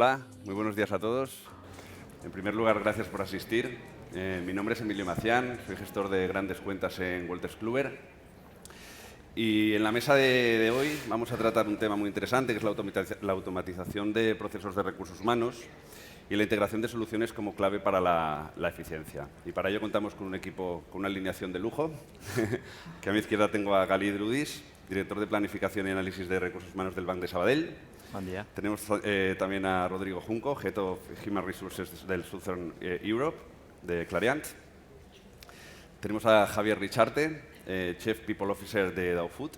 Hola, muy buenos días a todos. En primer lugar, gracias por asistir. Mi nombre es Emilio Macián, soy gestor de grandes cuentas en Wolters Kluwer. Y en la mesa de hoy vamos a tratar un tema muy interesante, que es la automatización de procesos de recursos humanos y la integración de soluciones como clave para la eficiencia. Y para ello contamos con un equipo con una alineación de lujo, que a mi izquierda tengo a Gali Drudis, director de Planificación y Análisis de Recursos Humanos del Banco de Sabadell. Buen día. Tenemos también a Rodrigo Junco, Head of Human Resources del Southern Europe, de Clariant. Tenemos a Javier Richarte, Chief People Officer de Dow Food.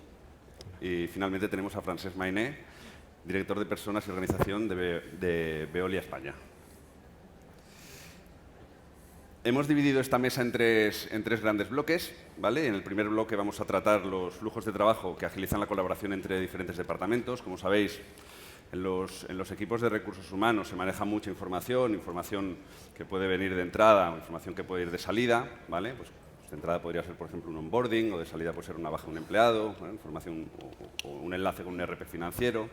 Y finalmente tenemos a Francesc Mayné, director de Personas y Organización de Veolia España. Hemos dividido esta mesa en tres grandes bloques, ¿vale? En el primer bloque vamos a tratar los flujos de trabajo que agilizan la colaboración entre diferentes departamentos. Como sabéis, en los equipos de recursos humanos se maneja mucha información que puede venir de entrada o información que puede ir de salida, ¿vale? Pues de entrada podría ser, por ejemplo, un onboarding, o de salida puede ser una baja de un empleado, ¿vale? Información o un enlace con un ERP financiero.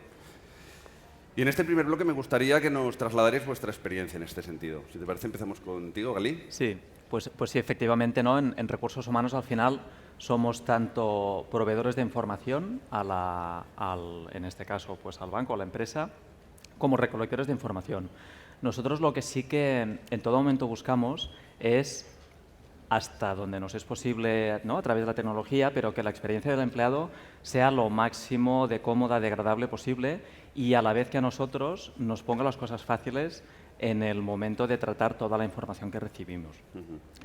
Y en este primer bloque me gustaría que nos trasladarais vuestra experiencia en este sentido. Si te parece, empezamos contigo, Gali. Sí, pues sí, efectivamente, ¿no? En recursos humanos, al final, somos tanto proveedores de información en este caso, pues al banco, a la empresa, como recolectores de información. Nosotros lo que sí que en todo momento buscamos es, hasta donde nos es posible, ¿no?, a través de la tecnología, pero que la experiencia del empleado sea lo máximo de cómoda, de agradable posible, y a la vez que a nosotros nos ponga las cosas fáciles en el momento de tratar toda la información que recibimos.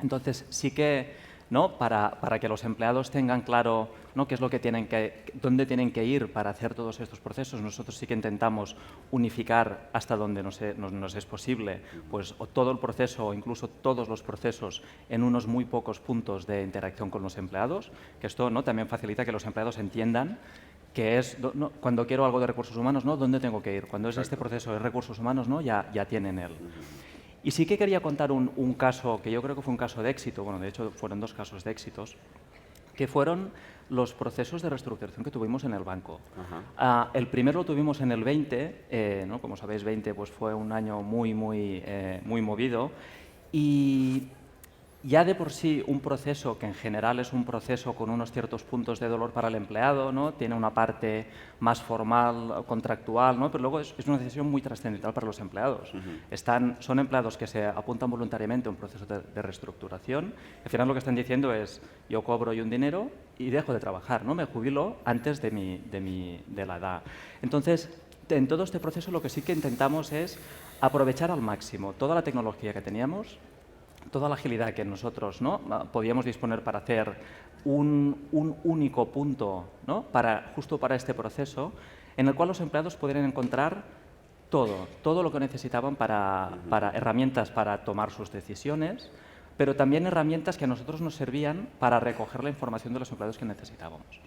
Entonces, sí que, ¿no?, para que los empleados tengan claro, ¿no?, qué es lo que dónde tienen que ir para hacer todos estos procesos, nosotros sí que intentamos unificar hasta donde nos es posible, pues o todo el proceso o incluso todos los procesos en unos muy pocos puntos de interacción con los empleados, que esto, ¿no?, también facilita que los empleados entiendan que es, ¿no?, cuando quiero algo de recursos humanos, ¿no?, ¿dónde tengo que ir? Cuando es este proceso de recursos humanos, ¿no?, ya tienen él. Y sí que quería contar un caso que yo creo que fue un caso de éxito, bueno, de hecho fueron dos casos de éxitos, que fueron los procesos de reestructuración que tuvimos en el banco. El primero lo tuvimos en el 20, ¿no? Como sabéis, 20 pues fue un año muy movido, y ya de por sí un proceso que en general es un proceso con unos ciertos puntos de dolor para el empleado, ¿no?, tiene una parte más formal, contractual, ¿no?, pero luego es una decisión muy trascendental para los empleados. Son empleados que se apuntan voluntariamente a un proceso de reestructuración. Al final lo que están diciendo es: yo cobro un dinero y dejo de trabajar, ¿no?, me jubilo antes de la edad. Entonces, en todo este proceso lo que sí que intentamos es aprovechar al máximo toda la tecnología que teníamos, toda la agilidad que nosotros, ¿no?, podíamos disponer para hacer un único punto, ¿no?, justo para este proceso, en el cual los empleados podrían encontrar todo lo que necesitaban para herramientas para tomar sus decisiones, pero también herramientas que a nosotros nos servían para recoger la información de los empleados que necesitábamos.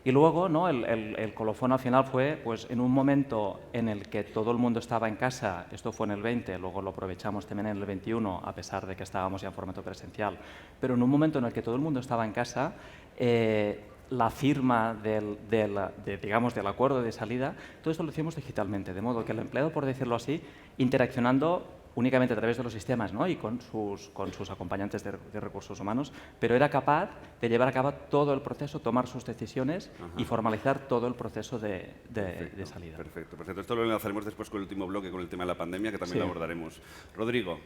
Y luego, ¿no?, el colofón al final fue, pues, en un momento en el que todo el mundo estaba en casa. Esto fue en el 20, luego lo aprovechamos también en el 21, a pesar de que estábamos ya en formato presencial. Pero en un momento en el que todo el mundo estaba en casa, la firma digamos, del acuerdo de salida, todo esto lo hicimos digitalmente, de modo que el empleado, por decirlo así, interaccionando únicamente a través de los sistemas, ¿no?, y con sus acompañantes de recursos humanos, pero era capaz de llevar a cabo todo el proceso, tomar sus decisiones y formalizar todo el proceso de salida. Perfecto. Esto lo enlazaremos después con el último bloque, con el tema de la pandemia, que también lo abordaremos. Rodrigo.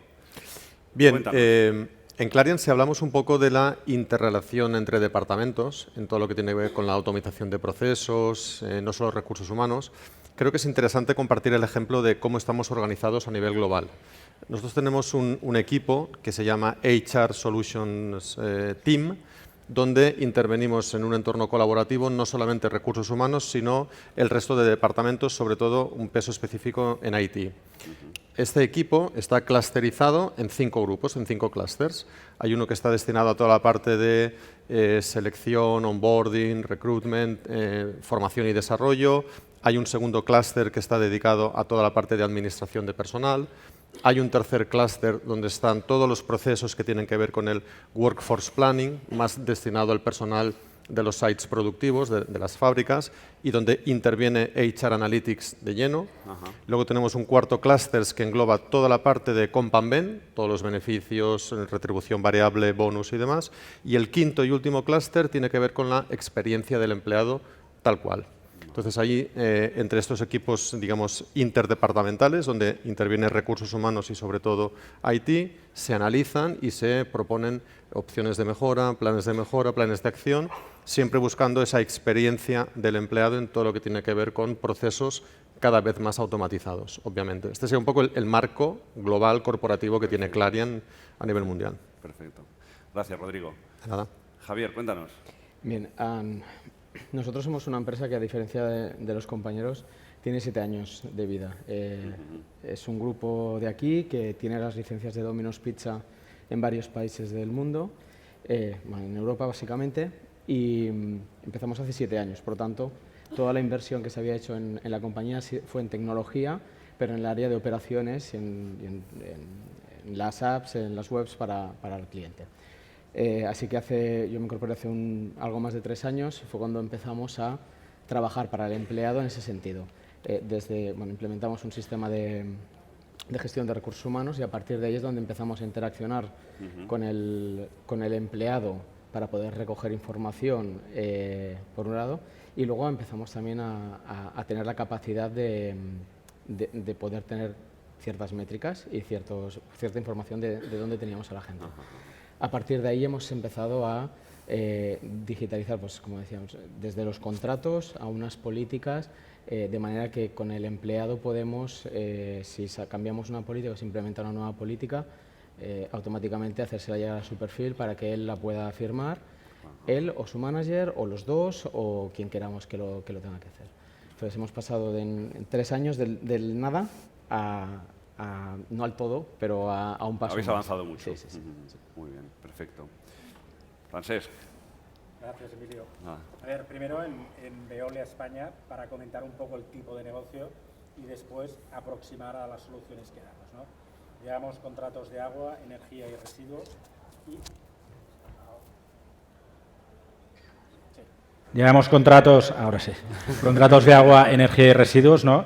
Bien, en Clariant, si hablamos un poco de la interrelación entre departamentos, en todo lo que tiene que ver con la automatización de procesos, no solo recursos humanos, creo que es interesante compartir el ejemplo de cómo estamos organizados a nivel global. Nosotros tenemos un equipo que se llama HR Solutions Team, donde intervenimos en un entorno colaborativo, no solamente recursos humanos, sino el resto de departamentos, sobre todo un peso específico en IT. Este equipo está clusterizado en 5 grupos, en 5 clústeres. Hay uno que está destinado a toda la parte de selección, onboarding, recruitment, formación y desarrollo. Hay un segundo clúster que está dedicado a toda la parte de administración de personal. Hay un tercer clúster donde están todos los procesos que tienen que ver con el workforce planning, más destinado al personal de los sites productivos, de las fábricas, y donde interviene HR Analytics de lleno. Luego tenemos un cuarto clúster que engloba toda la parte de Comp and Ben, todos los beneficios, retribución variable, bonus y demás. Y el quinto y último clúster tiene que ver con la experiencia del empleado tal cual. Entonces, ahí, entre estos equipos, digamos, interdepartamentales, donde intervienen recursos humanos y, sobre todo, IT, se analizan y se proponen opciones de mejora, planes de acción, siempre buscando esa experiencia del empleado en todo lo que tiene que ver con procesos cada vez más automatizados, obviamente. Este sería un poco el marco global corporativo que tiene Clariant a nivel mundial. Perfecto. Gracias, Rodrigo. De nada. Javier, cuéntanos. Bien, nosotros somos una empresa que, a diferencia de los compañeros, tiene 7 años de vida. Es un grupo de aquí que tiene las licencias de Domino's Pizza en varios países del mundo, en Europa básicamente, y empezamos hace 7 años. Por lo tanto, toda la inversión que se había hecho en la compañía fue en tecnología, pero en el área de operaciones y en las apps, en las webs para el cliente. Así que yo me incorporé hace algo más de 3 años, fue cuando empezamos a trabajar para el empleado en ese sentido. Implementamos un sistema de gestión de recursos humanos y a partir de ahí es donde empezamos a interaccionar con el empleado para poder recoger información, por un lado, y luego empezamos también a tener la capacidad de poder tener ciertas métricas y cierta información de dónde teníamos a la gente. A partir de ahí hemos empezado a digitalizar, pues como decíamos, desde los contratos a unas políticas, de manera que con el empleado podemos, si cambiamos una política o se implementa una nueva política, automáticamente hacérsela llegar a su perfil para que él la pueda firmar, él o su manager o los dos o quien queramos que lo tenga que hacer. Entonces hemos pasado en 3 años del nada no al todo, pero a un paso. Habéis avanzado mucho. Sí. Muy bien, perfecto. Francesc. Gracias, Emilio. A ver, primero en Veolia España, para comentar un poco el tipo de negocio y después aproximar a las soluciones que damos, ¿no? Llevamos contratos de agua, energía y residuos Llevamos contratos, ahora sí, contratos de agua, energía y residuos, ¿no?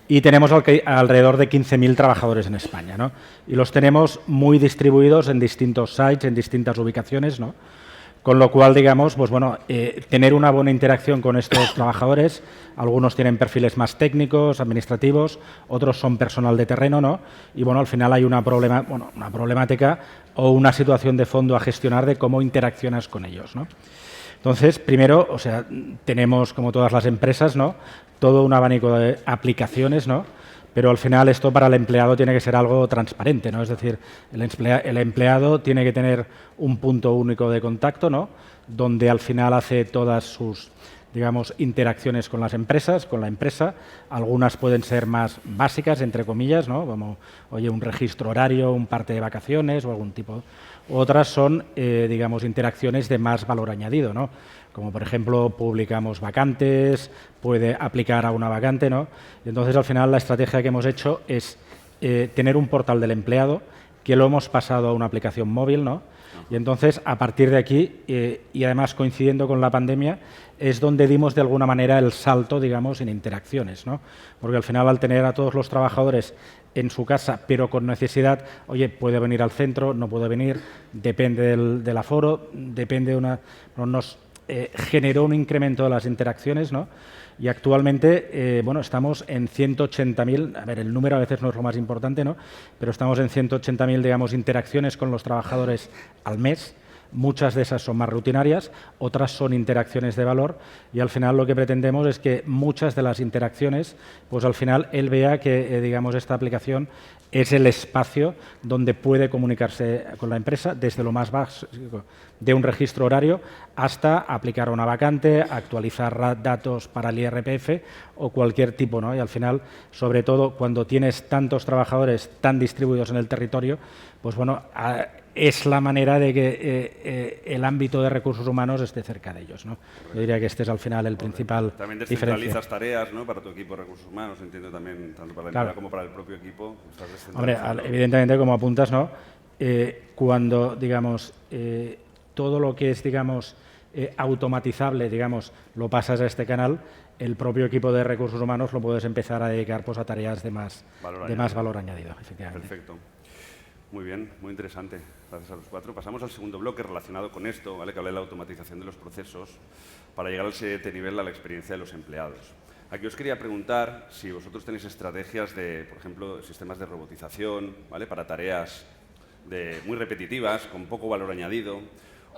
Y tenemos alrededor de 15.000 trabajadores en España, ¿no? Y los tenemos muy distribuidos en distintos sites, en distintas ubicaciones, ¿no? Con lo cual, digamos, pues bueno, tener una buena interacción con estos trabajadores, algunos tienen perfiles más técnicos, administrativos, otros son personal de terreno, ¿no? Y bueno, al final hay una problemática o una situación de fondo a gestionar de cómo interaccionas con ellos, ¿no? Entonces, primero, o sea, tenemos, como todas las empresas, ¿no?, todo un abanico de aplicaciones, ¿no?, pero al final esto para el empleado tiene que ser algo transparente, ¿no? Es decir, el empleado tiene que tener un punto único de contacto, ¿no?, donde al final hace todas sus, digamos, interacciones con las empresas, con la empresa. Algunas pueden ser más básicas, entre comillas, ¿no?, como, oye, un registro horario, un parte de vacaciones o algún tipo. Otras son, digamos, interacciones de más valor añadido, ¿no?, como por ejemplo publicamos vacantes, puede aplicar a una vacante, ¿no? Y entonces al final la estrategia que hemos hecho es tener un portal del empleado que lo hemos pasado a una aplicación móvil, ¿no? Y entonces a partir de aquí, y además coincidiendo con la pandemia, es donde dimos de alguna manera el salto, digamos, en interacciones, ¿no? Porque al final al tener a todos los trabajadores en su casa, pero con necesidad, oye, puede venir al centro, no puede venir, depende del aforo, depende de una... Nos generó un incremento de las interacciones, ¿no? Y actualmente, bueno, estamos en 180.000, a ver, el número a veces no es lo más importante, ¿no?, pero estamos en 180.000, digamos, interacciones con los trabajadores al mes. Muchas de esas son más rutinarias, otras son interacciones de valor y al final lo que pretendemos es que muchas de las interacciones, pues al final él vea que, digamos, esta aplicación es el espacio donde puede comunicarse con la empresa desde lo más básico de un registro horario hasta aplicar una vacante, actualizar datos para el IRPF o cualquier tipo, ¿no? Y al final, sobre todo, cuando tienes tantos trabajadores tan distribuidos en el territorio, pues bueno, es la manera de que el ámbito de recursos humanos esté cerca de ellos, ¿no? Yo diría que este es al final el principal diferencia. También descentralizas tareas, ¿no?, para tu equipo de recursos humanos, entiendo también, tanto para la empresa como para el propio equipo. Hombre, evidentemente, como apuntas, ¿no?, cuando, digamos, todo lo que es, digamos, automatizable, digamos, lo pasas a este canal, el propio equipo de recursos humanos lo puedes empezar a dedicar pues, a tareas de más valor añadido, efectivamente. Perfecto. Muy bien, muy interesante. Gracias a los cuatro. Pasamos al segundo bloque relacionado con esto, ¿vale? Que habla de la automatización de los procesos para llegar al siguiente nivel, a la experiencia de los empleados. Aquí os quería preguntar si vosotros tenéis estrategias de, por ejemplo, sistemas de robotización, ¿vale? Para tareas muy repetitivas, con poco valor añadido,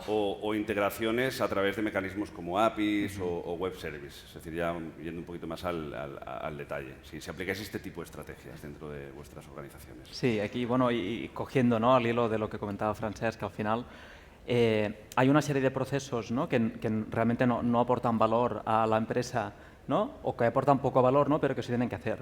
o integraciones a través de mecanismos como APIs o web service, es decir, ya yendo un poquito más al detalle. Si aplicáis este tipo de estrategias dentro de vuestras organizaciones. Sí, aquí, bueno, y cogiendo, ¿no?, al hilo de lo que comentaba Francesc, que al final hay una serie de procesos, ¿no?, que realmente no aportan valor a la empresa, ¿no?, o que aportan poco valor, ¿no?, pero que se tienen que hacer.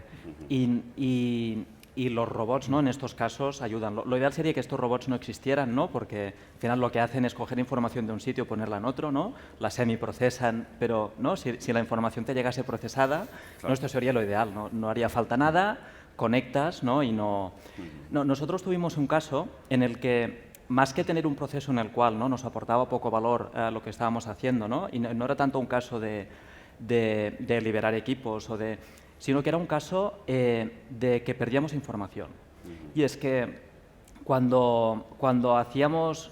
Y los robots, ¿no?, en estos casos ayudan. Lo ideal sería que estos robots no existieran, ¿no?, porque al final lo que hacen es coger información de un sitio y ponerla en otro, ¿no?, la semiprocesan, pero ¿no?, si la información te llegase procesada, claro, ¿no?, esto sería lo ideal, no haría falta nada, conectas, ¿no?, y no... Nosotros tuvimos un caso en el que, más que tener un proceso en el cual, ¿no?, nos aportaba poco valor a lo que estábamos haciendo, ¿no?, y no era tanto un caso de liberar equipos sino que era un caso de que perdíamos información. Y es que cuando hacíamos,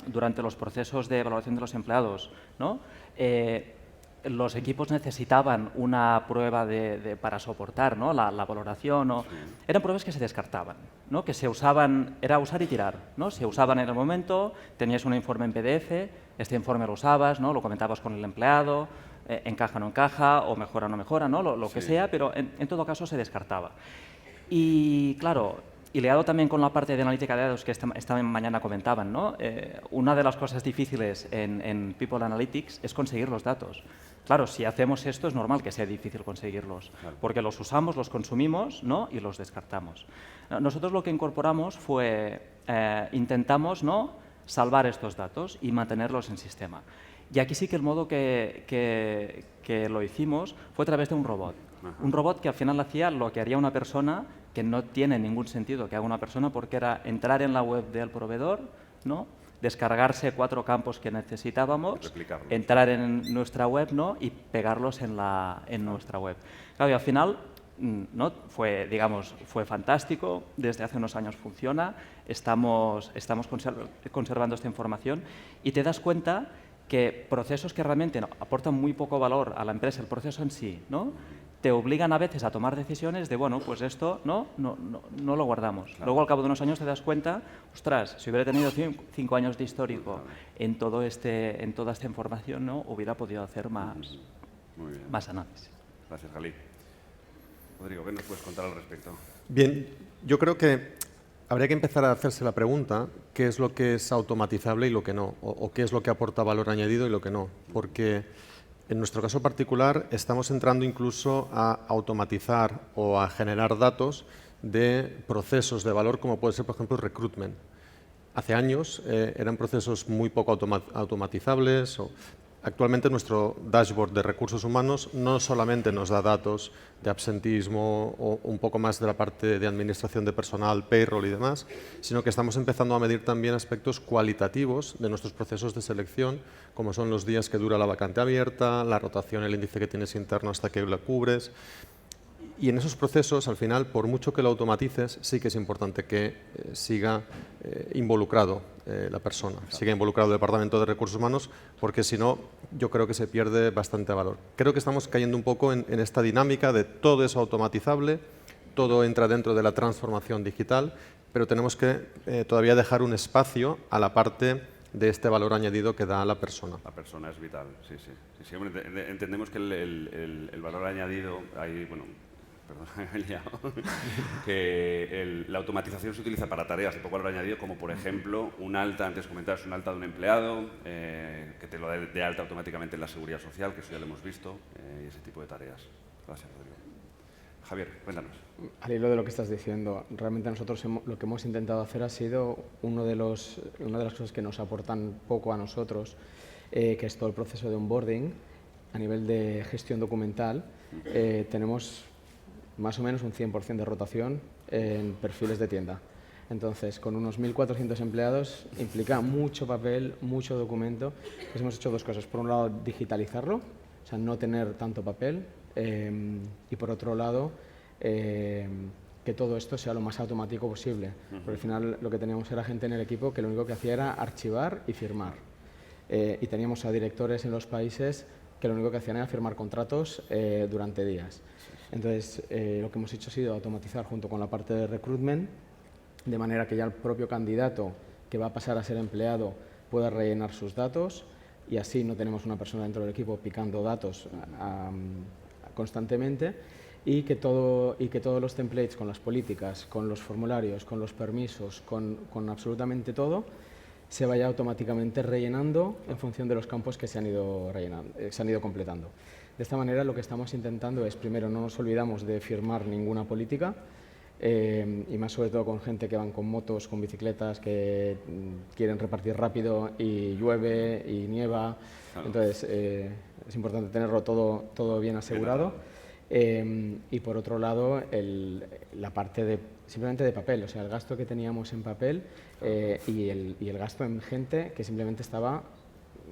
durante los procesos de evaluación de los empleados, ¿no?, los equipos necesitaban una prueba para soportar, ¿no?, la valoración. Eran pruebas que se descartaban, ¿no?, que se usaban, era usar y tirar, ¿no? Se usaban en el momento, tenías un informe en PDF, este informe lo usabas, ¿no?, lo comentabas con el empleado, encaja o no encaja, o mejora o no mejora, ¿no?, lo que sea, pero en todo caso se descartaba. Y claro, y liado también con la parte de analítica de datos que esta mañana comentaban, ¿no?, una de las cosas difíciles en People Analytics es conseguir los datos. Claro, si hacemos esto es normal que sea difícil conseguirlos, porque los usamos, los consumimos, ¿no?, y los descartamos. Nosotros lo que incorporamos fue, intentamos, ¿no?, salvar estos datos y mantenerlos en sistema. Y aquí sí que el modo que lo hicimos fue a través de un robot. Un robot que al final hacía lo que haría una persona, que no tiene ningún sentido que haga una persona, porque era entrar en la web del proveedor, ¿no?, descargarse 4 campos que necesitábamos, entrar en nuestra web, ¿no?, y pegarlos en nuestra web. Claro, y al final, ¿no?, fue fantástico, desde hace unos años funciona, estamos conservando esta información y te das cuenta que procesos que realmente aportan muy poco valor a la empresa, el proceso en sí, ¿no?, te obligan a veces a tomar decisiones de, bueno, pues esto no lo guardamos. Claro. Luego, al cabo de unos años, te das cuenta, ostras, si hubiera tenido 5 años de histórico en toda esta información, ¿no?, hubiera podido hacer más análisis. Gracias, Jalí. Rodrigo, ¿qué nos puedes contar al respecto? Bien, yo creo que habría que empezar a hacerse la pregunta, ¿qué es lo que es automatizable y lo que no? O qué es lo que aporta valor añadido y lo que no. Porque en nuestro caso particular estamos entrando incluso a automatizar o a generar datos de procesos de valor como puede ser, por ejemplo, recruitment. Hace años eran procesos muy poco automatizables. Actualmente nuestro dashboard de recursos humanos no solamente nos da datos de absentismo o un poco más de la parte de administración de personal, payroll y demás, sino que estamos empezando a medir también aspectos cualitativos de nuestros procesos de selección, como son los días que dura la vacante abierta, la rotación, el índice que tienes interno hasta que la cubres. Y en esos procesos, al final, por mucho que lo automatices, sí que es importante que siga involucrado la persona, siga involucrado el Departamento de Recursos Humanos, porque si no, yo creo que se pierde bastante valor. Creo que estamos cayendo un poco en esta dinámica de todo es automatizable, todo entra dentro de la transformación digital, pero tenemos que todavía dejar un espacio a la parte de este valor añadido que da a la persona. La persona es vital, sí. Entendemos que el valor añadido, ahí, bueno, que la automatización se utiliza para tareas de poco valor añadido, como por ejemplo un alta, antes comentabas un alta de un empleado, que te lo da de alta automáticamente en la seguridad social, que eso ya lo hemos visto, y ese tipo de tareas. Gracias, Rodrigo. Javier, cuéntanos. Al hilo de lo que estás diciendo, realmente nosotros lo que hemos intentado hacer ha sido una de las cosas que nos aportan poco a nosotros, que es todo el proceso de onboarding. A nivel de gestión documental, tenemos más o menos un 100% de rotación en perfiles de tienda. Entonces, con unos 1.400 empleados implica mucho papel, mucho documento. Pues hemos hecho dos cosas. Por un lado, digitalizarlo, o sea, no tener tanto papel. Y por otro lado, que todo esto sea lo más automático posible. Porque al final lo que teníamos era gente en el equipo que lo único que hacía era archivar y firmar. Y teníamos a directores en los países que lo único que hacían era firmar contratos durante días. Entonces, lo que hemos hecho ha sido automatizar junto con la parte de recruitment, de manera que ya el propio candidato que va a pasar a ser empleado pueda rellenar sus datos y así no tenemos una persona dentro del equipo picando datos constantemente y que todos los templates con las políticas, con los formularios, con los permisos, con absolutamente todo, se vaya automáticamente rellenando en función de los campos que se han ido completando. De esta manera lo que estamos intentando es, primero, no nos olvidamos de firmar ninguna política, y más sobre todo con gente que van con motos, con bicicletas, que quieren repartir rápido y llueve y nieva. Claro. Entonces es importante tenerlo todo bien asegurado. Y por otro lado, la parte simplemente de papel, o sea, el gasto que teníamos en papel y el gasto en gente que simplemente estaba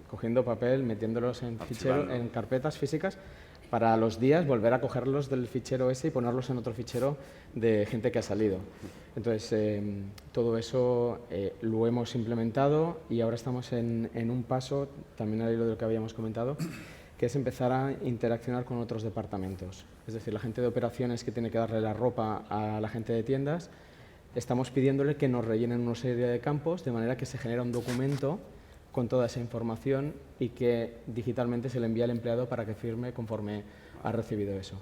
cogiendo papel, metiéndolos en ficheros, en carpetas físicas, para los días volver a cogerlos del fichero ese y ponerlos en otro fichero de gente que ha salido. Entonces, todo eso lo hemos implementado y ahora estamos en un paso, también al hilo de lo que habíamos comentado, que es empezar a interaccionar con otros departamentos. Es decir, la gente de operaciones que tiene que darle la ropa a la gente de tiendas, estamos pidiéndole que nos rellenen una serie de campos de manera que se genera un documento con toda esa información y que digitalmente se le envía al empleado para que firme conforme ha recibido eso.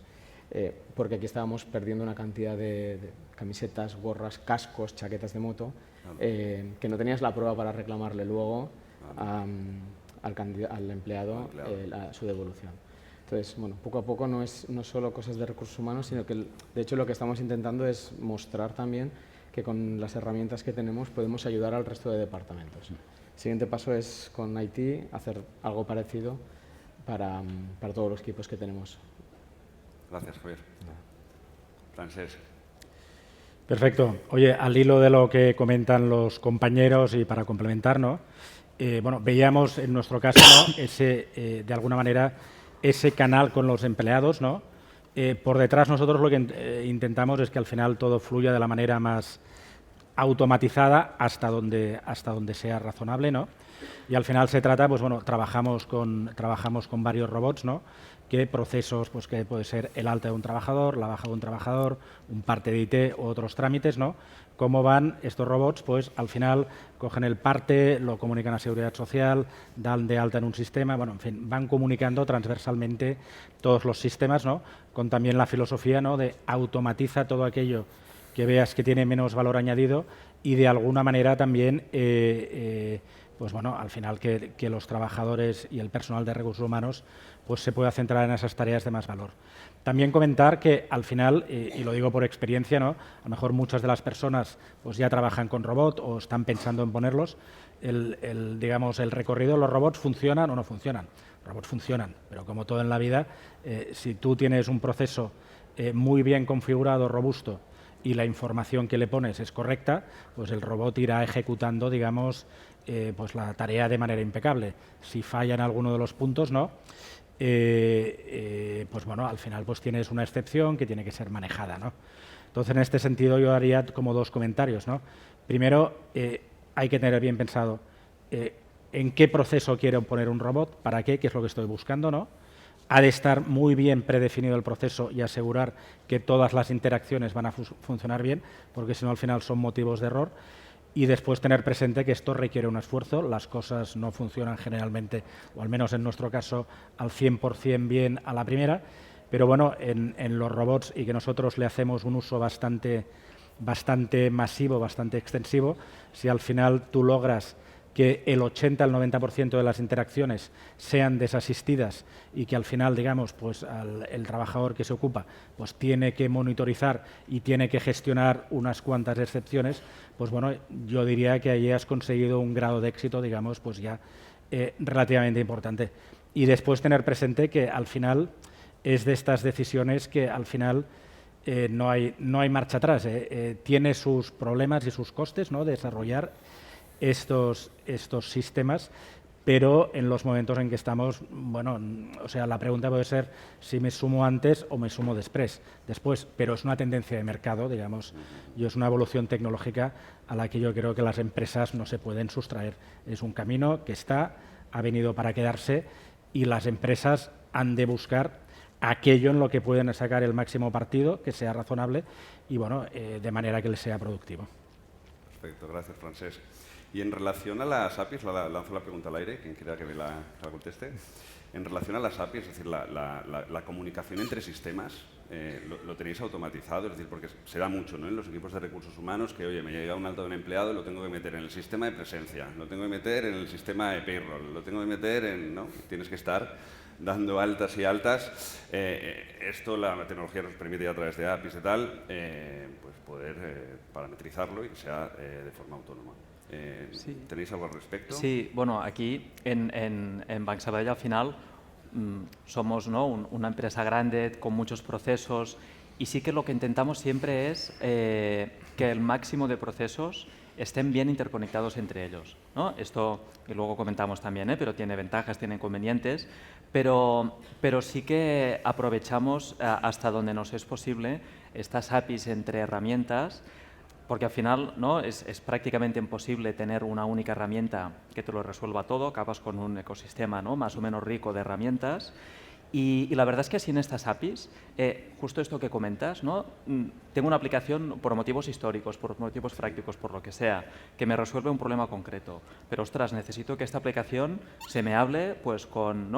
Porque aquí estábamos perdiendo una cantidad de camisetas, gorras, cascos, chaquetas de moto, que no tenías la prueba para reclamarle luego al empleado su devolución. Entonces, bueno, poco a poco no solo cosas de recursos humanos, sino que de hecho lo que estamos intentando es mostrar también que con las herramientas que tenemos podemos ayudar al resto de departamentos. El siguiente paso es con IT hacer algo parecido para todos los equipos que tenemos. Gracias, Javier. Francesc. Perfecto. Oye, al hilo de lo que comentan los compañeros y para complementar, ¿no? Bueno, veíamos en nuestro caso, ¿no? De alguna manera, ese canal con los empleados, ¿no? Por detrás nosotros lo que intentamos es que al final todo fluya de la manera más automatizada hasta donde sea razonable, ¿no? Y al final se trata, pues bueno, trabajamos con varios robots, ¿no? Que procesos, pues que puede ser el alta de un trabajador, la baja de un trabajador, un parte de IT u otros trámites, ¿no? Cómo van estos robots, pues al final cogen el parte, lo comunican a Seguridad Social, dan de alta en un sistema, bueno, en fin, van comunicando transversalmente todos los sistemas, ¿no? Con también la filosofía, ¿no? De automatiza todo aquello que veas que tiene menos valor añadido y de alguna manera también, pues bueno, al final que los trabajadores y el personal de recursos humanos pues se pueda centrar en esas tareas de más valor. También comentar que al final, y lo digo por experiencia, ¿no? A lo mejor muchas de las personas pues ya trabajan con robot o están pensando en ponerlos. Digamos, el recorrido, ¿los robots funcionan o no funcionan? Los robots funcionan, pero como todo en la vida, si tú tienes un proceso muy bien configurado, robusto, y la información que le pones es correcta, pues el robot irá ejecutando, digamos, pues la tarea de manera impecable. Si falla en alguno de los puntos, ¿no? Pues bueno, al final pues tienes una excepción que tiene que ser manejada, ¿no? Entonces, en este sentido, yo haría como dos comentarios, ¿no? Primero, hay que tener bien pensado en qué proceso quiero poner un robot, para qué es lo que estoy buscando, ¿no? Ha de estar muy bien predefinido el proceso y asegurar que todas las interacciones van a funcionar bien, porque si no, al final son motivos de error. Y después tener presente que esto requiere un esfuerzo, las cosas no funcionan generalmente, o al menos en nuestro caso, al 100% bien a la primera, pero bueno, en los robots y que nosotros le hacemos un uso bastante masivo, bastante extensivo, si al final tú logras que el 80 al 90% de las interacciones sean desasistidas y que al final, digamos, pues el trabajador que se ocupa pues tiene que monitorizar y tiene que gestionar unas cuantas excepciones, pues bueno, yo diría que ahí has conseguido un grado de éxito, digamos, pues ya relativamente importante. Y después tener presente que al final es de estas decisiones que al final no hay marcha atrás. Tiene sus problemas y sus costes, ¿no?, desarrollar estos sistemas, pero en los momentos en que estamos, bueno, o sea, la pregunta puede ser si me sumo antes o me sumo después, pero es una tendencia de mercado, digamos, y es una evolución tecnológica a la que yo creo que las empresas no se pueden sustraer. Es un camino que ha venido para quedarse, y las empresas han de buscar aquello en lo que pueden sacar el máximo partido, que sea razonable y, bueno, de manera que les sea productivo. Perfecto, gracias, Francesc. Y en relación a las APIs, lanzo la pregunta al aire, quien quiera que me la conteste. En relación a las APIs, es decir, la comunicación entre sistemas, ¿lo tenéis automatizado? Es decir, porque se da mucho, ¿no?, en los equipos de recursos humanos que, oye, me llega un alta de un empleado y lo tengo que meter en el sistema de presencia, lo tengo que meter en el sistema de payroll, lo tengo que meter en... ¿no? Tienes que estar dando altas y altas. Esto la tecnología nos permite a través de APIs y tal, pues poder parametrizarlo y que sea de forma autónoma. Sí. ¿Tenéis algo al respecto? Sí, bueno, aquí en Banc Sabadell al final somos, ¿no?, una empresa grande con muchos procesos, y sí que lo que intentamos siempre es que el máximo de procesos estén bien interconectados entre ellos, ¿no? Esto, y luego comentamos también, pero tiene ventajas, tiene inconvenientes, pero sí que aprovechamos hasta donde nos es posible estas APIs entre herramientas, porque al final, ¿no?, es prácticamente imposible tener una única herramienta que te lo resuelva todo. Acabas con un ecosistema, ¿no?, más o menos rico de herramientas. Y la verdad es que así en estas APIs, justo esto que comentas, ¿no?, tengo una aplicación por motivos históricos, por motivos prácticos, por lo que sea, que me resuelve un problema concreto. Pero, ostras, necesito que esta aplicación se me hable pues con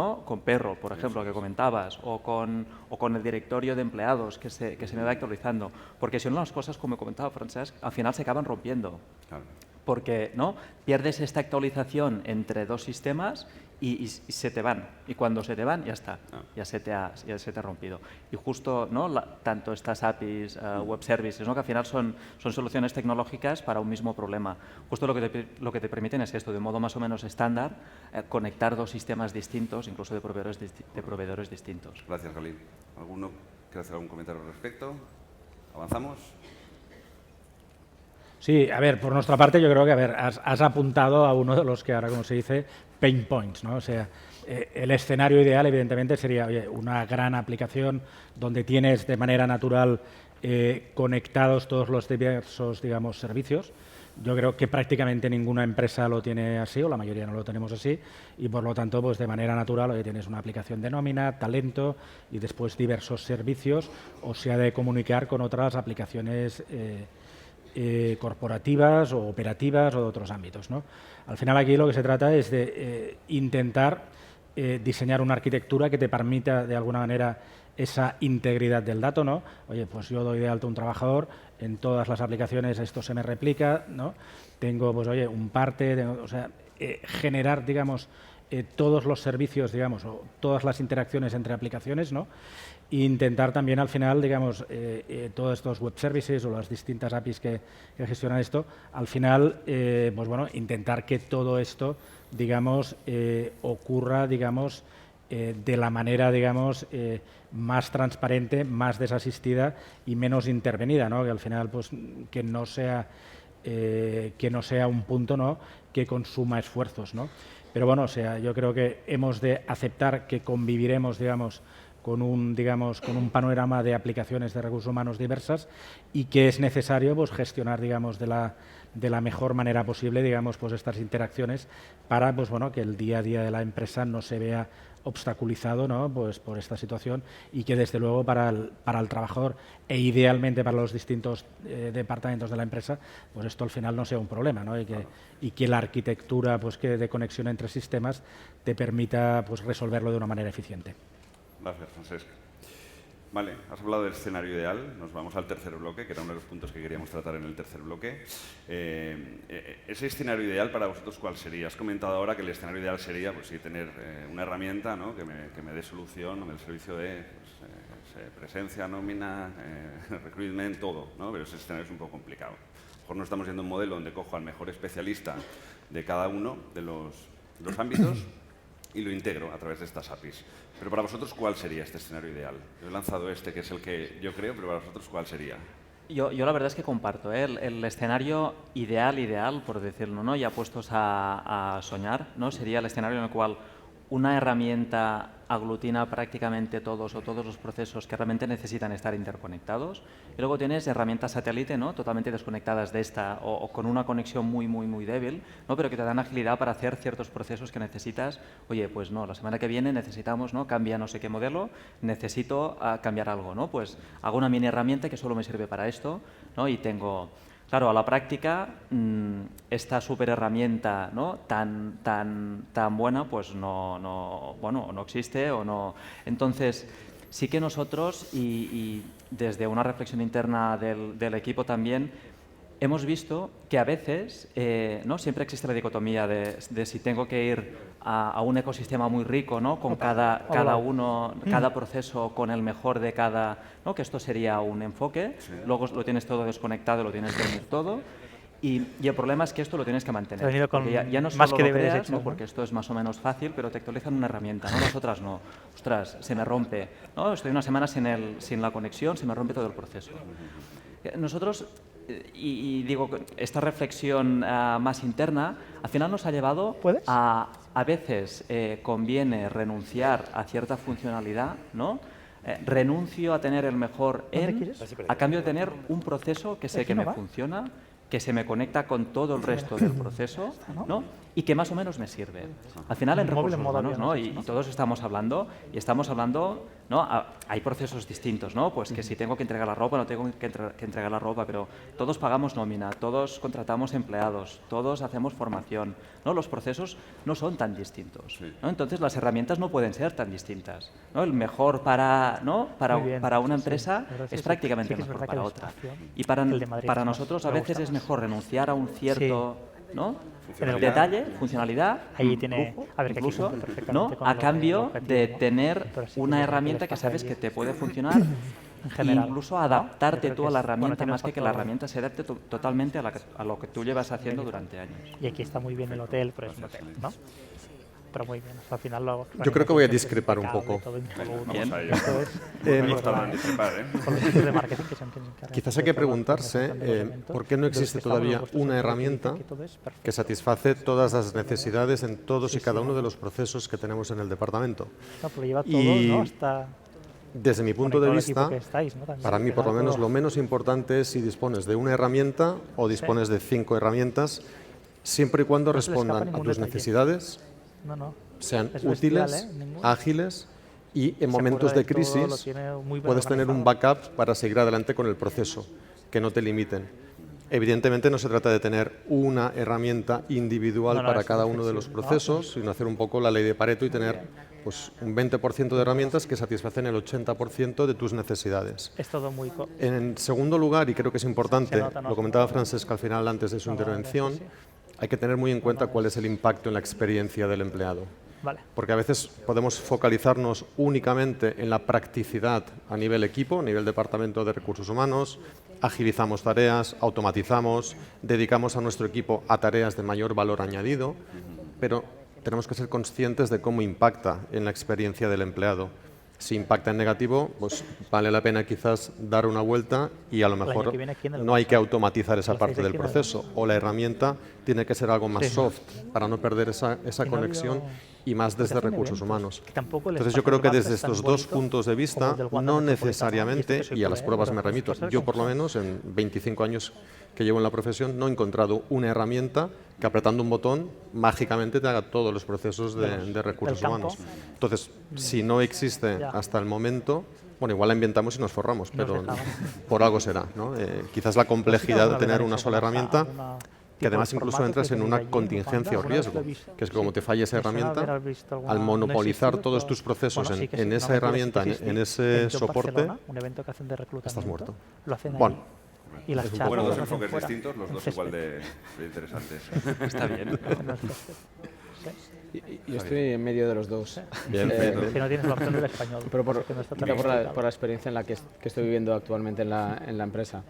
Perro, por ejemplo, que comentabas, o con el directorio de empleados que se me va actualizando. Porque si no, las cosas, como comentaba Francesc, al final se acaban rompiendo. Claro. Porque, ¿no?, pierdes esta actualización entre dos sistemas y se te van. Y cuando se te van, ya está, ya se te ha rompido. Y justo, ¿no?, tanto estas APIs, web services, ¿no?, que al final son soluciones tecnológicas para un mismo problema. Justo lo que te permiten es esto, de modo más o menos estándar, conectar dos sistemas distintos, incluso de proveedores distintos. Gracias, Galín. ¿Alguno quiere hacer algún comentario al respecto? ¿Avanzamos? Sí, a ver, por nuestra parte yo creo que, a ver, has apuntado a uno de los que ahora, como se dice, pain points, ¿no? O sea, el escenario ideal, evidentemente, sería, oye, una gran aplicación donde tienes de manera natural conectados todos los diversos, digamos, servicios. Yo creo que prácticamente ninguna empresa lo tiene así, o la mayoría no lo tenemos así, y por lo tanto, pues de manera natural, oye, tienes una aplicación de nómina, talento y después diversos servicios, o se ha de comunicar con otras aplicaciones corporativas o operativas o de otros ámbitos, ¿no? Al final aquí lo que se trata es de intentar diseñar una arquitectura que te permita de alguna manera esa integridad del dato, ¿no? Oye, pues yo doy de alta un trabajador, en todas las aplicaciones esto se me replica, ¿no? Tengo, pues oye, un parte, o sea, generar, digamos, todos los servicios, digamos, o todas las interacciones entre aplicaciones, ¿no? E intentar también al final, digamos, todos estos web services o las distintas APIs que gestionan esto, al final, pues bueno, intentar que todo esto, digamos, ocurra, digamos, de la manera, digamos, más transparente, más desasistida y menos intervenida, ¿no? Que al final, pues, que no sea un punto, ¿no?, que consuma esfuerzos, ¿no? Pero bueno, o sea, yo creo que hemos de aceptar que conviviremos, digamos, con un panorama de aplicaciones de recursos humanos diversas, y que es necesario, pues, gestionar, digamos, de la mejor manera posible, digamos, pues, estas interacciones para, pues, bueno, que el día a día de la empresa no se vea obstaculizado, ¿no?, pues, por esta situación, y que desde luego para el trabajador e idealmente para los distintos departamentos de la empresa, pues esto al final no sea un problema, ¿no? Y que la arquitectura, pues, que de conexión entre sistemas te permita, pues, resolverlo de una manera eficiente. Gracias, Francesc. Vale, has hablado del escenario ideal. Nos vamos al tercer bloque, que era uno de los puntos que queríamos tratar en el tercer bloque. ¿Ese escenario ideal para vosotros cuál sería? Has comentado ahora que el escenario ideal sería, pues sí, tener una herramienta, ¿no?, que me dé solución en el servicio de presencia, nómina, recruitment, todo, ¿no? Pero ese escenario es un poco complicado. A lo mejor no estamos yendo a un modelo donde cojo al mejor especialista de cada uno de los ámbitos y lo integro a través de estas APIs. Pero para vosotros, ¿cuál sería este escenario ideal? Yo he lanzado este, que es el que yo creo, pero para vosotros, ¿cuál sería? Yo la verdad es que comparto el escenario ideal, por decirlo, ¿no? Ya puestos a soñar, ¿no? Sería el escenario en el cual una herramienta aglutina prácticamente todos los procesos que realmente necesitan estar interconectados. Y luego tienes herramientas satélite, ¿no? Totalmente desconectadas de esta o con una conexión muy débil, ¿no? Pero que te dan agilidad para hacer ciertos procesos que necesitas. Oye, pues no, la semana que viene necesitamos, ¿no? Cambia no sé qué modelo, necesito cambiar algo, ¿no? Pues hago una mini herramienta que solo me sirve para esto, ¿no? Y tengo... Claro, a la práctica, esta super herramienta, ¿no? tan buena, pues no existe o no. Entonces, sí que nosotros, y desde una reflexión interna del equipo también, hemos visto que a veces, ¿no? Siempre existe la dicotomía de si tengo que ir a un ecosistema muy rico, ¿no? Con cada proceso con el mejor de cada, ¿no? Que esto sería un enfoque, luego lo tienes todo desconectado, lo tienes que unir todo. Y el problema es que esto lo tienes que mantener. Con ya no más solo que lo deberes creas, hechos, ¿no? ¿no? Porque esto es más o menos fácil, pero te actualizan una herramienta, ¿no? Las otras no. Ostras, se me rompe, ¿no? Estoy una semana sin la conexión, se me rompe todo el proceso. Nosotros, y digo, esta reflexión más interna, al final nos ha llevado a veces conviene renunciar a cierta funcionalidad, ¿no? Renuncio a tener el mejor a cambio de tener un proceso que sé que me funciona, que se me conecta con todo el resto del proceso, ¿no? Y que más o menos me sirve. Al final, en recursos humanos, ¿no? Y todos estamos hablando, ¿no? Hay procesos distintos, ¿no? Pues que si tengo que entregar la ropa, no tengo que entregar la ropa, pero todos pagamos nómina, todos contratamos empleados, todos hacemos formación, ¿no? Los procesos no son tan distintos, ¿no? Entonces, las herramientas no pueden ser tan distintas, ¿no? El mejor para una empresa es prácticamente el mejor para otra. Y para nosotros a veces es mejor renunciar a un cierto, ¿no? Detalle, funcionalidad, ahí tiene, incluso, ¿no? A cambio de tener una herramienta que sabes que te puede funcionar, en general, incluso adaptarte tú a la herramienta tiene más que la herramienta se adapte totalmente a lo que tú llevas haciendo durante años. Y aquí está muy bien el hotel, pero es un hotel, ¿no? Pero muy bien, al final yo creo que voy a discrepar un poco. Vamos a ello. Me gusta discrepar, Quizás hay que preguntarse por qué no existe todavía una herramienta que satisface todas las necesidades en todos y cada uno de los procesos que tenemos en el departamento. Y desde mi punto de vista, para mí por lo menos lo menos importante es si dispones de una herramienta o dispones de 5 herramientas, siempre y cuando respondan a tus necesidades, sean útiles, ágiles y en momentos de crisis puedes tener un backup para seguir adelante con el proceso, que no te limiten. Evidentemente no se trata de tener una herramienta individual para cada uno de los procesos, sino hacer un poco la ley de Pareto y tener pues, un 20% de herramientas que satisfacen el 80% de tus necesidades. Es todo muy... En segundo lugar, y creo que es importante, lo comentaba Francesc al final antes de su intervención, hay que tener muy en cuenta cuál es el impacto en la experiencia del empleado. Porque a veces podemos focalizarnos únicamente en la practicidad a nivel equipo, a nivel departamento de recursos humanos, agilizamos tareas, automatizamos, dedicamos a nuestro equipo a tareas de mayor valor añadido, pero tenemos que ser conscientes de cómo impacta en la experiencia del empleado. Si impacta en negativo, pues vale la pena quizás dar una vuelta y a lo mejor no hay que automatizar esa parte del proceso o la herramienta tiene que ser algo más soft para no perder esa conexión y más desde recursos humanos. Entonces yo creo que desde estos dos puntos de vista, no necesariamente, y a las pruebas me remito, yo por lo menos en 25 años que llevo en la profesión no he encontrado una herramienta que apretando un botón mágicamente te haga todos los procesos de recursos humanos. Entonces, si no existe hasta el momento, bueno, igual la inventamos y nos forramos, pero por algo será, ¿no? Quizás la complejidad de tener una sola herramienta, que además incluso entras en una contingencia o riesgo, que es que como te falle esa herramienta, al monopolizar todos tus procesos en esa herramienta, en ese soporte, estás muerto. Bueno. Y las bueno, dos enfoques distintos, los dos igual de interesantes. Está bien. Yo estoy en medio de los dos. Bien, que no tienes la opción del español. Pero por la experiencia en la que estoy viviendo actualmente en la empresa.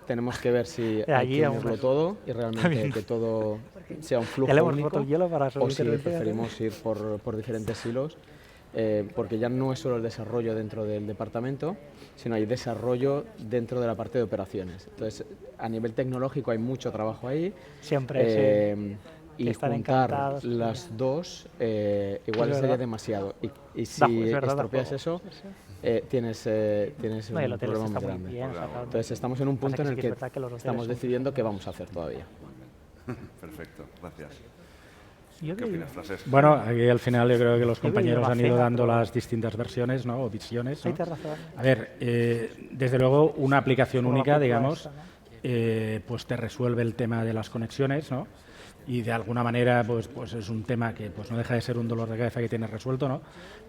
Tenemos que ver si hay que unirlo todo y realmente que todo sea un flujo Ya le hemos único roto el hielo para su o si intervención. preferimos ir por diferentes hilos, porque ya no es solo el desarrollo dentro del departamento, sino hay desarrollo dentro de la parte de operaciones. Entonces, a nivel tecnológico hay mucho trabajo ahí. Siempre, sí. Y Están juntar encantados, las sí. dos igual Es sería verdad. demasiado. Y Da- si es verdad, da estropeas juego. eso, Sí, sí. tienes No, y el un hotel problema está muy muy grande. bien. sacado. Entonces estamos en un Pasa punto en sí el que que es verdad que los hoteles estamos son- decidiendo qué vamos a hacer todavía. Perfecto, gracias. Yo ¿Qué diría- opinas, Francesc? Bueno, aquí al final yo creo que los Yo diría compañeros han ido Macena, dando pero- las distintas versiones, ¿no? O visiones, Hay ¿no? terraza. A ver, desde luego una aplicación Como la única, cultura digamos, esta, ¿no? pues te resuelve el tema de las conexiones, ¿no? Y de alguna manera, pues es un tema que pues no deja de ser un dolor de cabeza que tienes resuelto, ¿no?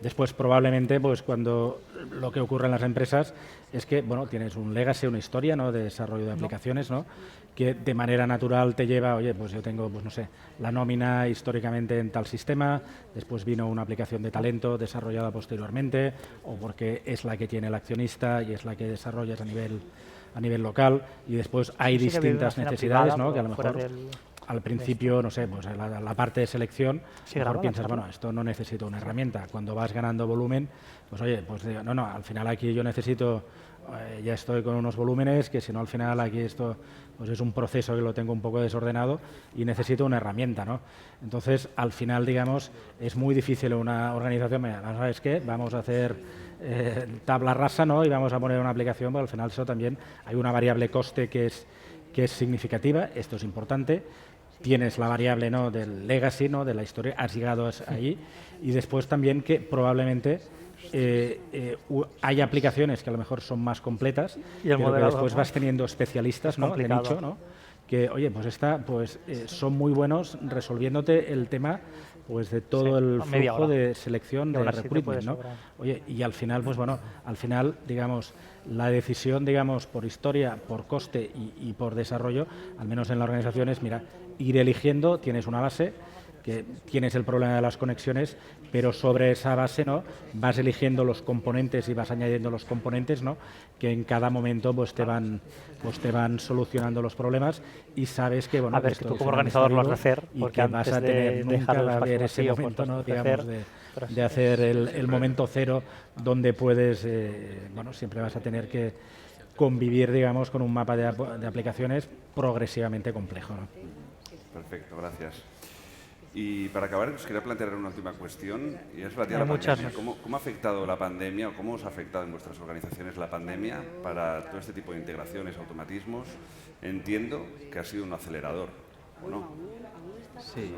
Después, probablemente, pues cuando lo que ocurre en las empresas es que, bueno, tienes un legacy, una historia, ¿no? De desarrollo de aplicaciones, ¿no? Que de manera natural te lleva, oye, pues yo tengo, pues no sé, la nómina históricamente en tal sistema, después vino una aplicación de talento desarrollada posteriormente, o porque es la que tiene el accionista y es la que desarrollas a nivel local, y después hay Sí que había una distintas escena necesidades, privada, ¿no? Que a lo pero fuera mejor del- al principio, no sé, pues la parte de selección, ¿Se mejor graba la piensas, charla? bueno, esto no necesito una herramienta. Cuando vas ganando volumen, pues oye, pues digo, no, al final aquí yo necesito, ya estoy con unos volúmenes que si no al final aquí esto pues es un proceso que lo tengo un poco desordenado y necesito una herramienta, ¿no? Entonces, al final, digamos, es muy difícil una organización, mira, ¿sabes qué? Vamos a hacer tabla rasa, ¿no? Y vamos a poner una aplicación, pero al final eso también hay una variable coste que es significativa, esto es importante. Tienes la variable, ¿no? Del legacy, ¿no? De la historia, has llegado ahí, y después también que probablemente hay aplicaciones que a lo mejor son más completas, Y el pero que modelado, después ¿no? vas teniendo especialistas, ¿no? De complicado. nicho, ¿no? Que, oye, pues son muy buenos resolviéndote el tema pues de todo Sí, el a media flujo hora. de selección Y de aún así te recruitment, puede ¿no? sobrar. Oye, y al final, pues bueno, digamos, la decisión, digamos, por historia, por coste y por desarrollo, al menos en la organización es, mira, ir eligiendo, tienes una base, que tienes el problema de las conexiones, pero sobre esa base, ¿no? Vas eligiendo los componentes y vas añadiendo los componentes, ¿no? Que en cada momento pues te van solucionando los problemas, y sabes que, bueno, A ver, que que esto tú como será organizador lo has de histórico hacer, y porque que vas antes a tener, de nunca dejar el va a haber espacio ese vacío, pues momento, lo ¿no? has de Digamos, hacer, pero de hacer el momento cero, donde puedes, bueno, siempre vas a tener que convivir, digamos, con un mapa de aplicaciones progresivamente complejo, ¿no? Perfecto, gracias. Y para acabar, os quería plantear una última cuestión, y es relativa a Hay la muchas. pandemia. ¿Cómo ha afectado la pandemia, o cómo os ha afectado en vuestras organizaciones la pandemia para todo este tipo de integraciones, automatismos? Entiendo que ha sido un acelerador, ¿o no? Sí,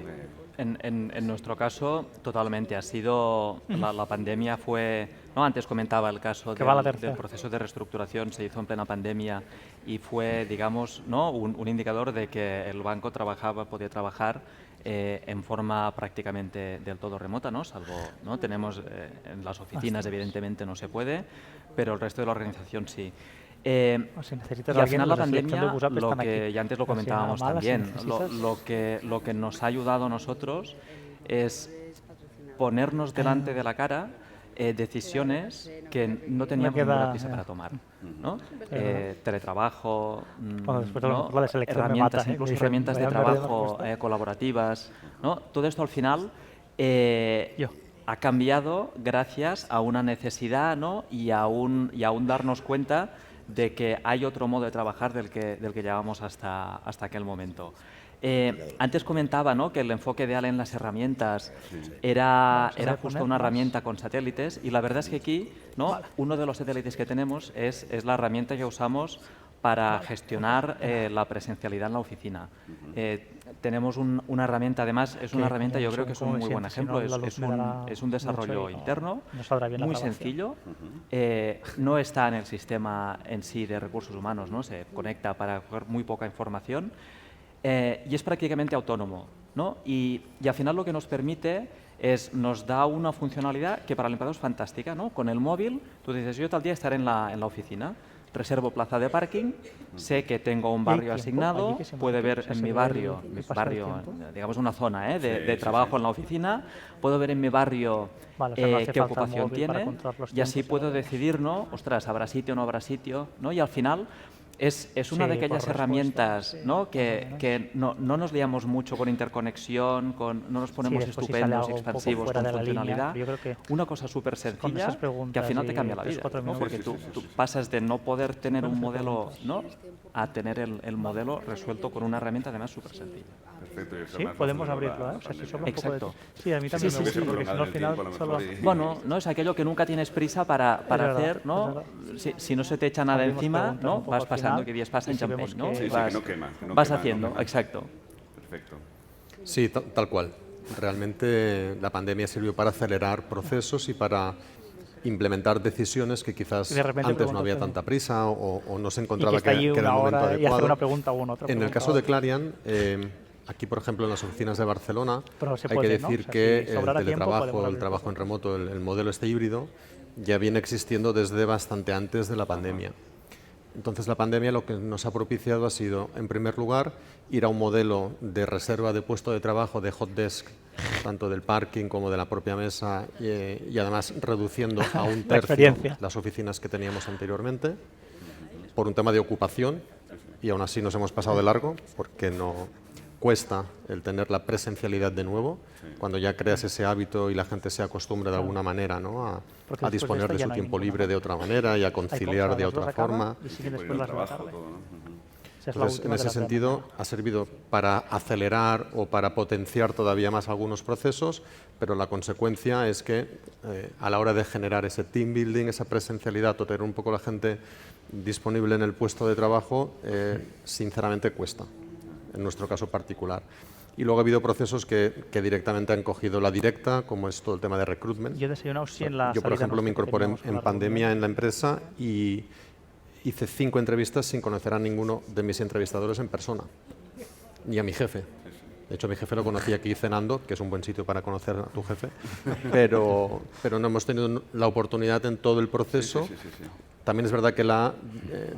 en nuestro caso totalmente. Ha sido, la pandemia fue, ¿no? Antes comentaba el caso Que va la del tercera. proceso de reestructuración, se hizo en plena pandemia y fue, digamos, ¿no? un indicador de que el banco podía trabajar en forma prácticamente del todo remota, ¿no? Salvo, ¿no? Tenemos en las oficinas evidentemente no se puede, pero el resto de la organización sí. O si necesitas Y a al alguien, final la los de selección pandemia, de WhatsApp lo están que aquí. ya antes lo O sea, comentábamos mala, si también, necesitas- lo que nos ha ayudado a nosotros es ponernos delante de la cara decisiones que no teníamos queda- ninguna prisa para tomar, ¿no? Teletrabajo, Bueno, después a lo ¿no? mejor la de selección me herramientas, mata, ¿eh? incluso Me dicen, herramientas de "Vaya mierda me has trabajo puesto". colaborativas, ¿no? Todo esto al final Yo. ha cambiado gracias a una necesidad, ¿no? y a un darnos cuenta de que hay otro modo de trabajar del que llevábamos hasta aquel momento. Antes comentaba, ¿no? que el enfoque de Ale en las herramientas era justo una herramienta con satélites, y la verdad es que aquí, ¿no? uno de los satélites que tenemos es la herramienta que usamos para gestionar la presencialidad en la oficina. Tenemos una herramienta, además es una herramienta, yo creo que es un muy buen ejemplo, es un desarrollo interno, no saldrá bien la muy grabación. sencillo, no está en el sistema en sí de recursos humanos, ¿no? Se conecta para coger muy poca información, y es prácticamente autónomo, ¿no? Y al final lo que nos permite nos da una funcionalidad que para el empleado es fantástica, ¿no? Con el móvil tú dices, yo tal día estaré en la oficina, reservo plaza de parking, sé que tengo un barrio tiempo asignado, allí que se puede monte, ver o sea, en se mi ve barrio, el paso del tiempo. digamos una zona de Sí, trabajo sí. en la oficina, puedo ver en mi barrio Vale, o sea, no hace qué falta el ocupación móvil para tiene, controlar los y así tiempos, puedo ¿sabes? decidir, ¿no? Ostras, habrá sitio o no habrá sitio, ¿no? Y al final Es una Sí, de aquellas por herramientas, respuesta, ¿no? sí, que no nos liamos mucho con interconexión, no nos ponemos después si sale estupendos, algo un poco expansivos fuera con de la línea, funcionalidad. pero yo creo que Una cosa súper con sencilla esas que preguntas al final te y cambia la 3, vida, 4 ¿no? Porque minutos. tú pasas de no poder tener un modelo, ¿no?, a tener el modelo resuelto con una herramienta además súper sencilla. Perfecto. y eso Sí, más podemos fácil con abrirlo, la O sea, si pandemia. solo un poco de... Exacto. Sí, a mí también sí, me sí, gusta, porque si no al prolongar el final tiempo, a lo solo... mejor, y- Bueno, no es aquello que nunca tienes prisa para verdad, hacer, ¿no? es verdad. Si no se te echa nada Abrimos encima, preguntas ¿no? un poco Vas al pasando final, que días pasan y si champagne, vemos ¿no? que- Sí, sí, Vas- que no quema. que no vas quema, no haciendo, quema. exacto. Perfecto. Sí, tal cual. Realmente la pandemia sirvió para acelerar procesos y para implementar decisiones que quizás Y de repente antes no había preguntas, tanta prisa o no se Y que encontraba está allí que era una el momento hora y hace adecuado. una pregunta o una otra En el pregunta caso o de otra. Clarian, aquí por ejemplo en las oficinas de Barcelona, Pero se hay puede, que ¿no? decir O sea, que si el sobrara tiempo, teletrabajo, podemos el abrir trabajo en cosas. remoto, el modelo este híbrido, ya viene existiendo desde bastante antes de la pandemia. Entonces la pandemia lo que nos ha propiciado ha sido, en primer lugar, ir a un modelo de reserva de puesto de trabajo, de hot desk, tanto del parking como de la propia mesa, y además reduciendo a un tercio experiencia. las oficinas que teníamos anteriormente, por un tema de ocupación, y aún así nos hemos pasado de largo, porque no cuesta el tener la presencialidad de nuevo, cuando ya creas ese hábito y la gente se acostumbra de alguna manera, ¿no?, Porque a después de disponer esto de ya su no hay tiempo ninguna libre de otra manera y a conciliar de otra forma. Y siguen Por ir después al las de la trabajo, tarde. todo, ¿no? Esa es la Entonces, última en de ese las de la sentido, mañana. ha servido para acelerar o para potenciar todavía más algunos procesos, pero la consecuencia es que a la hora de generar ese team building, esa presencialidad o tener un poco la gente disponible en el puesto de trabajo, sinceramente cuesta, en nuestro caso particular. Y luego ha habido procesos que directamente han cogido la directa, como es todo el tema de recruitment. Yo he desayunado sí en la Yo, por salida ejemplo, me nuestra que incorporé teníamos en una pandemia reunión. en la empresa y hice 5 entrevistas sin conocer a ninguno de mis entrevistadores en persona, ni a mi jefe. De hecho, a mi jefe lo conocí aquí cenando, que es un buen sitio para conocer a tu jefe, pero no hemos tenido la oportunidad en todo el proceso. Sí. También es verdad que la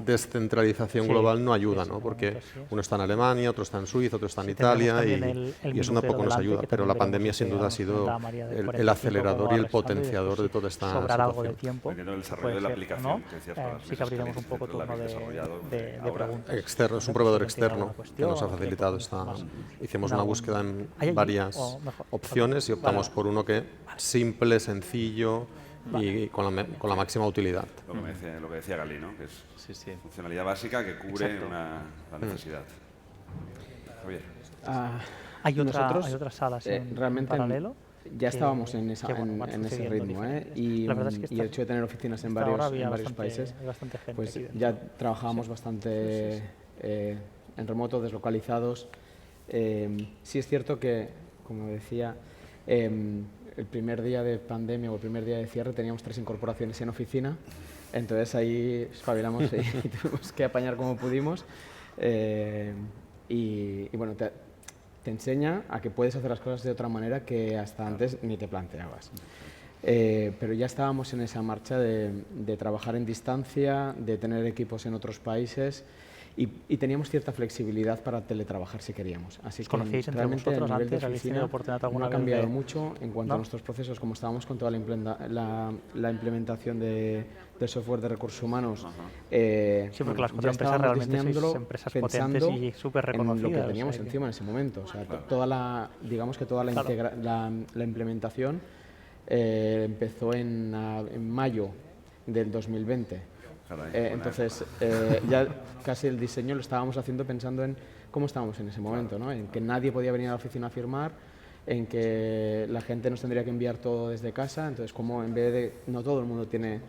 descentralización Sí, global no ayuda, sí, ¿no? sí, Porque sí. uno está en Alemania, otro está en Suiza, otro está en Sí, tenemos Italia también y eso un minutero poco nos delante, ayuda. que Pero también la veremos pandemia que sin duda ha nos sido comentaba María de el 45 acelerador cómo y el va restando, y potenciador después de si toda esta sobrara algo de situación. tiempo, Dependiendo del que desarrollo puede de la ser, aplicación, ¿no? que decías, para las Sí que mesas abriremos un que poco habéis turno desarrollado de ahora. preguntas. Externo, es un proveedor externo que nos ha facilitado esta. Hicimos una búsqueda en ¿Hay allí? varias O mejor, opciones y optamos vale. por uno que simple, sencillo y con la máxima utilidad. Lo que decía Gali, ¿no? Que es Sí, sí. funcionalidad básica que cubre Exacto. la necesidad. Javier. Hay Nosotros, otras salas en realmente paralelo. ya estábamos en, esa, que, bueno, van en ese sucediendo ritmo, diferentes. y La verdad es que el hecho de tener oficinas en varios países, hay bastante gente pues aquí dentro. ya trabajábamos bastante en remoto, deslocalizados. Sí es cierto que, como decía, el primer día de pandemia o el primer día de cierre teníamos 3 incorporaciones en oficina, entonces ahí espabilamos y tuvimos que apañar como pudimos. Y bueno, te enseña a que puedes hacer las cosas de otra manera que hasta antes ni te planteabas. Pero ya estábamos en esa marcha de trabajar en distancia, de tener equipos en otros países y teníamos cierta flexibilidad para teletrabajar si queríamos. Así que conocíais entre realmente vosotros a nivel de antes? ¿Habéis tenido oficina oportunidad no alguna ha vez cambiado de- mucho en cuanto ¿No? a nuestros procesos, como estábamos con toda la implementación de software de recursos humanos. Sí, porque las 4 ya empresas estábamos realmente sois diseñándolo empresas pensando potentes y súper reconocidas. en lo que o teníamos sea que- encima en ese momento. O sea, toda la la implementación empezó en mayo del 2020. Caray, Entonces, ya casi el diseño lo estábamos haciendo pensando en cómo estábamos en ese momento, ¿no? En que nadie podía venir a la oficina a firmar, en que la gente nos tendría que enviar todo desde casa, entonces como en vez de, no todo el mundo tiene,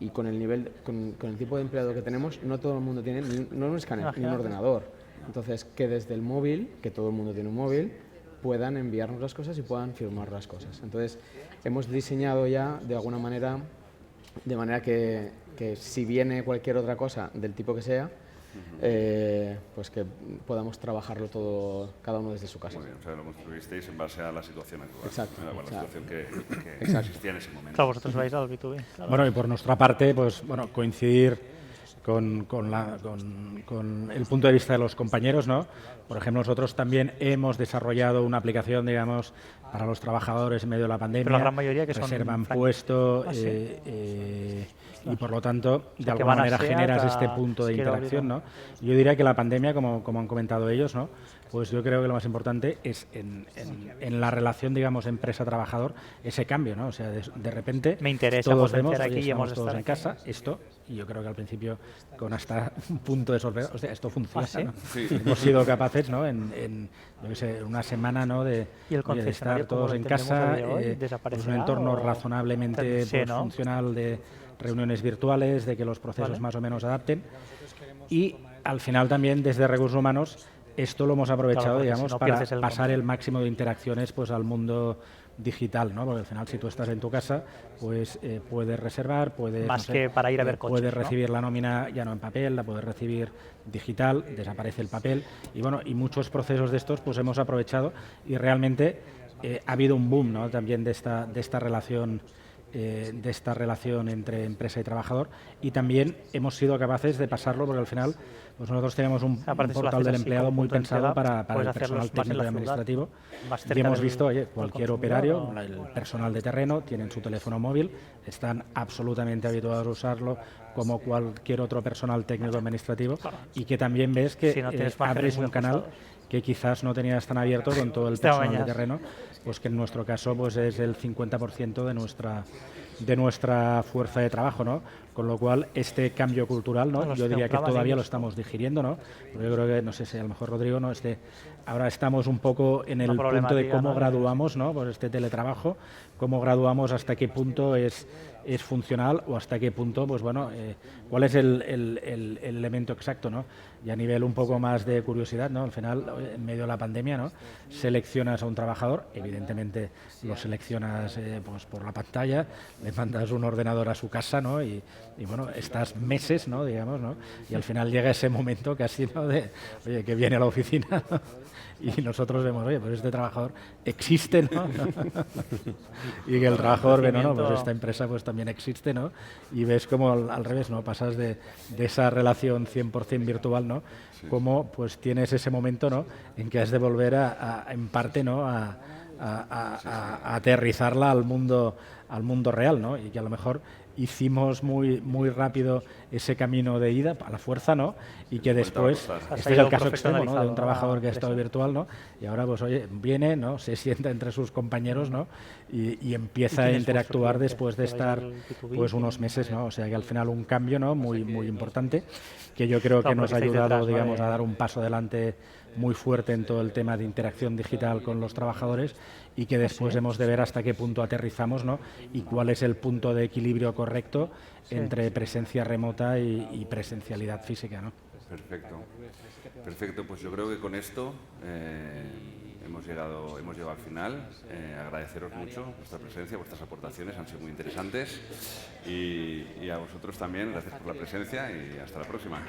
y con el nivel, con el tipo de empleado que tenemos, no todo el mundo tiene no un escáner ni un ordenador. Entonces, que desde el móvil, que todo el mundo tiene un móvil, puedan enviarnos las cosas y puedan firmar las cosas. Entonces, hemos diseñado ya de alguna manera, de manera que si viene cualquier otra cosa del tipo que sea, pues que podamos trabajarlo todo, cada uno desde su casa. Muy bien, o sea, lo construisteis en base a la situación actual. Exacto, La o sea, situación que exacto. existía en ese momento. Claro, vosotros vais al B2B. Claro. Bueno, y por nuestra parte, pues bueno, coincidir con el punto de vista de los compañeros, ¿no? Por ejemplo, nosotros también hemos desarrollado una aplicación, digamos, para los trabajadores en medio de la pandemia. Pero la gran mayoría que son reservan franquicias. puesto, Ah, sí. y por lo tanto, de que alguna van a manera SEAT generas a este punto de Izquierda interacción, Unida. ¿no? Yo diría que la pandemia, como han comentado ellos, ¿no? Pues yo creo que lo más importante es en la relación, digamos, empresa-trabajador, ese cambio, ¿no? O sea, de repente Me interesa todos potenciar vemos, aquí y hemos estamos de todos estar en aquí. casa, esto, y yo creo que al principio con hasta un punto de sorpresa, o sea, esto funciona, ¿sí? ¿no? Sí. Hemos sido capaces, ¿no? yo qué sé, una semana, ¿no? De ¿Y el estar concesionario, cómo todos lo en entendemos casa, a día de hoy? pues un ¿Desaparecerá entorno o razonablemente sí, pues, ¿no? funcional de reuniones virtuales, de que los procesos Vale. más o menos adapten. Y al final también desde Recursos Humanos esto lo hemos aprovechado, Claro, porque digamos, si no para pierdes el pasar el control. máximo de interacciones pues al mundo digital, ¿no? Porque al final si tú estás en tu casa, pues puedes reservar, puedes Más que para ir a ver coches, puedes ¿no? recibir la nómina ya no en papel, la puedes recibir digital, desaparece el papel y bueno, y muchos procesos de estos pues hemos aprovechado y realmente ha habido un boom, ¿no? También de esta relación entre empresa y trabajador y también hemos sido capaces de pasarlo porque al final pues nosotros tenemos un Aparte, si lo portal haces del así empleado como muy punto de pensado entrega, para puedes el hacerlos personal más en técnico y la ciudad, administrativo más y cerca hemos del visto, oye, cualquier consumidor, operario, ¿o? el personal de terreno tienen su teléfono móvil, están absolutamente habituados a usarlo como cualquier otro personal técnico administrativo y que también ves que Si no tienes márgenes abres muy un canal ajustados. que quizás no tenías tan abierto con todo el Esta personal de mañana. terreno, pues que en nuestro caso pues es el 50% de nuestra fuerza de trabajo, ¿no? Con lo cual, este cambio cultural, ¿no? Los Yo diría que templaban todavía lo ellos, estamos digiriendo, ¿no? Pero yo creo que, no sé si a lo mejor Rodrigo, ¿no? Ahora estamos un poco en el Una punto de problemática, cómo ¿no? graduamos, ¿no? Por este teletrabajo, cómo graduamos hasta qué punto es funcional o hasta qué punto, pues bueno, cuál es el elemento exacto, ¿no? Y a nivel un poco más de curiosidad, ¿no? Al final, en medio de la pandemia, ¿no? Seleccionas a un trabajador, evidentemente lo seleccionas pues por la pantalla, le mandas un ordenador a su casa, ¿no? Y bueno, estás meses, ¿no? Digamos, ¿no? Y al final llega ese momento casi, ¿no? De, oye, que viene a la oficina, ¿no? Y nosotros vemos, oye, pues este trabajador existe, ¿no? Y que el trabajador ve, no, pues esta empresa pues también existe, ¿no? Y ves como al revés, ¿no? Pasas de esa relación 100% virtual, ¿no? Como pues tienes ese momento, ¿no? En que has de volver en parte, ¿no? A aterrizarla al mundo real, ¿no? Y que a lo mejor hicimos muy rápido ese camino de ida a la fuerza, ¿no? Y que después, este es el caso extremo, ¿no? De un trabajador que ha estado virtual, ¿no? Y ahora, pues oye, viene, ¿no? Se sienta entre sus compañeros, ¿no? Y empieza a interactuar después de estar, pues unos meses, ¿no? O sea que al final un cambio, ¿no? Muy importante, que yo creo que nos ha ayudado, digamos, a dar un paso adelante muy fuerte en todo el tema de interacción digital con los trabajadores y que después hemos de ver hasta qué punto aterrizamos, ¿no? Y cuál es el punto de equilibrio correcto entre presencia remota y presencialidad física, ¿no? Perfecto, pues yo creo que con esto hemos llegado al final. Agradeceros mucho vuestra presencia, vuestras aportaciones han sido muy interesantes y a vosotros también, gracias por la presencia y hasta la próxima.